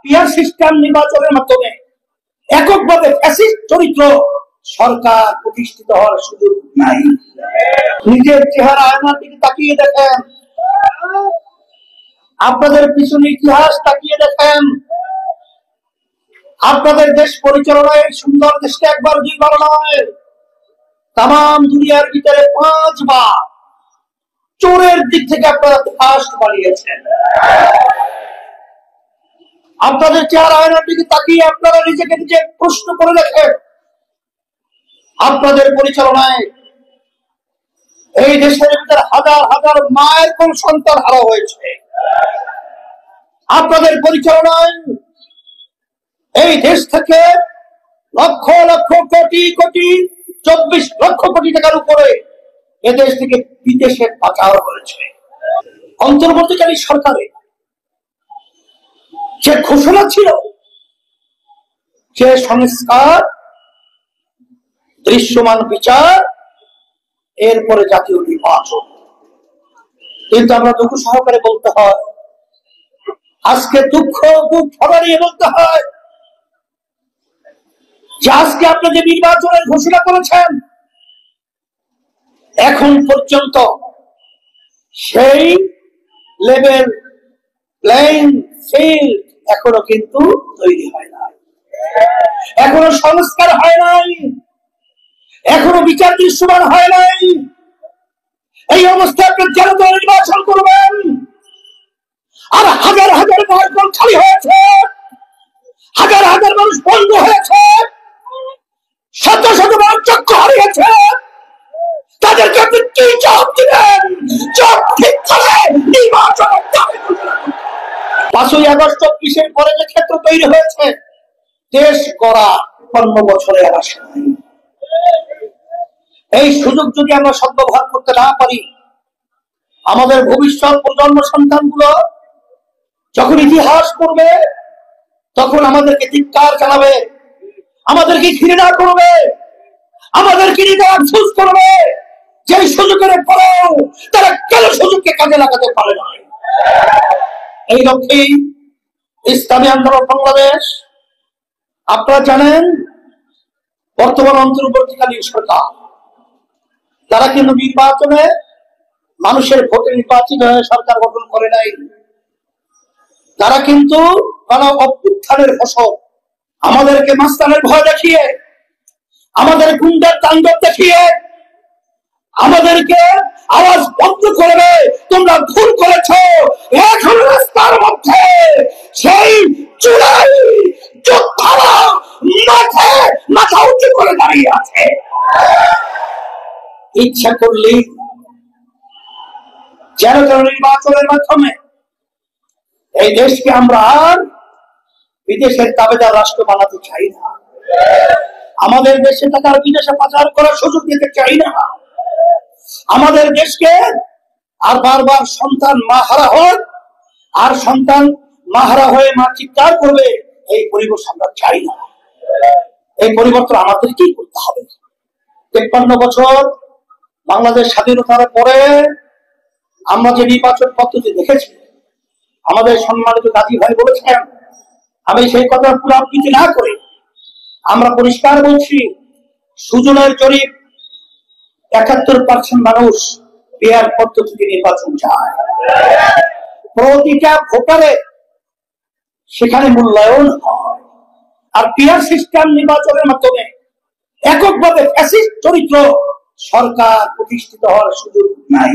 Peer system নির্বাচনের মাধ্যমে এককভাবে ফ্যাসিস্ট চরিত্র সরকার প্রতিষ্ঠিত হওয়ার সুযোগ নাই। নিজের চেহারা আয়নার দিকে তাকিয়ে দেখেন, আপনাদের পিছনে ইতিহাস তাকিয়ে দেখেন। আপনাদের দেশ পরিচালনায় সুন্দর দেশকে একবার দুইবার নয়, তাম দুনিয়ার ভিতরে 5 বার চোরের দিক থেকে আপনারা ফার্স্ট বানিয়েছেন। আপনাদের চেহারা আয়নার দিকে তাকিয়ে আপনারা নিজেকে নিজে প্রশ্ন করে দেখেন, আপনাদের পরিচালনায় এই দেশের ভিতরে হাজার হাজার মায়ের কোন সন্তান হারা হয়েছে। আপনাদের পরিচালনায় এই দেশ থেকে লক্ষ লক্ষ কোটি কোটি 24 লক্ষ কোটি টাকার উপরে এদেশ থেকে বিদেশে পাচার হয়েছে। অন্তর্বর্তীকালী সরকারে যে ঘোষণা ছিল যে সংস্কার, দৃশ্যমান বিচার, এরপরে জাতীয় নির্বাচন, কিন্তু আমরা দুঃখ সহকারে বলতে হয়, আজকে দুঃখ নিয়ে বলতে হয় যে আজকে আপনি যে নির্বাচনের ঘোষণা করেছেন এখন পর্যন্ত সেই লেভেল প্লেইং ফিল্ড এখনো কিন্তু তৈরি হয় না, এখনো সংস্কার হয় নাই, এখনো বিচার দৃশ্যমান হয় নাই। এই অবস্থায় আপনি জনতা নির্বাচন করবেন আর হাজার হাজার মার্কেট খালি হয়েছে, হাজার হাজার মানুষ বন্ধ হয়েছে, শত শত মানুষ চক্ষু হারিয়েছে, তাদেরকে আপনি কি জবাব দিবেন? জবাব ঠিক করে নির্বাচন। 5ই আগস্ট 24-এর পরে যে ক্ষেত্র তৈরি হয়েছে, দেশ গড়া 15 বছরের আশা নাই। এই সুযোগ যদি আমরা সদ্ব্যবহার করতে না পারি, আমাদের ভবিষ্যৎ প্রজন্ম সন্তানগুলো যখন ইতিহাস পড়বে তখন আমাদেরকে ধিক্কার জানাবে, আমাদেরকে ঘৃণা করবে, আমাদেরকে আফসোস করবে যে সুযোগের পরেও তারা কেন সুযোগকে কাজে লাগাতে পারে না। এই লক্ষ্যেই ইসলামী আন্দোলন বাংলাদেশ, আপনারা জানেন বর্তমান অন্তর্বর্তীকালীন সরকার, তারা কিন্তু নির্বাচনে মানুষের ভোটে নির্বাচিত হয়ে সরকার গঠন করে নাই। তারা কিন্তু অভ্যুত্থানের ফসল, আমাদেরকে মাস্তানের ভয় দেখিয়ে, আমাদের গুন্ডার তাণ্ডব দেখিয়ে, আমাদেরকে আওয়াজ বন্ধ করবে, তোমরা ভুল করেছ, এখন রাস্তার মধ্যে সেই চুলাই যোদ্ধারা মাথা উঁচু করে দাঁড়িয়ে আছে। ইচ্ছা করলেই যেন নির্বাচনের মাধ্যমে এই দেশকে আমরা আর বিদেশের তাবেদার রাষ্ট্র বানাতে চাই না, আমাদের দেশে টাকা বিদেশে পাচার করার সুযোগ দিতে চাই না, আমাদের দেশকে আর বারবার সন্তান মা হারা হয়, আর সন্তান মা হারা হয়ে মা চিৎকার করবে, এই পরিবেশ আমরা চাই না। এই পরিবর্তন আমাদেরকেই করতে হবে। 53 বছর বাংলাদেশ স্বাধীনতার পরে আমরা যে নির্বাচন পদ্ধতি দেখেছি, আমাদের সম্মানিত গাজী ভাই বলেছেন, আমি সেই কথা পুনরাবৃত্তি না করে আমরা পরিষ্কার বলছি, সুজনের জরিপ 71% মানুষ পিয়ার পদ্ধতিতে নির্বাচন চায়। প্রতিটা ভোটারে সেখানে মূল্যায়ন হয়, আর পিয়ার সিস্টেম নির্বাচনের মাধ্যমে এককভাবে ফ্যাসিস্ট চরিত্র সরকার প্রতিষ্ঠিত হওয়ার সুযোগ নাই।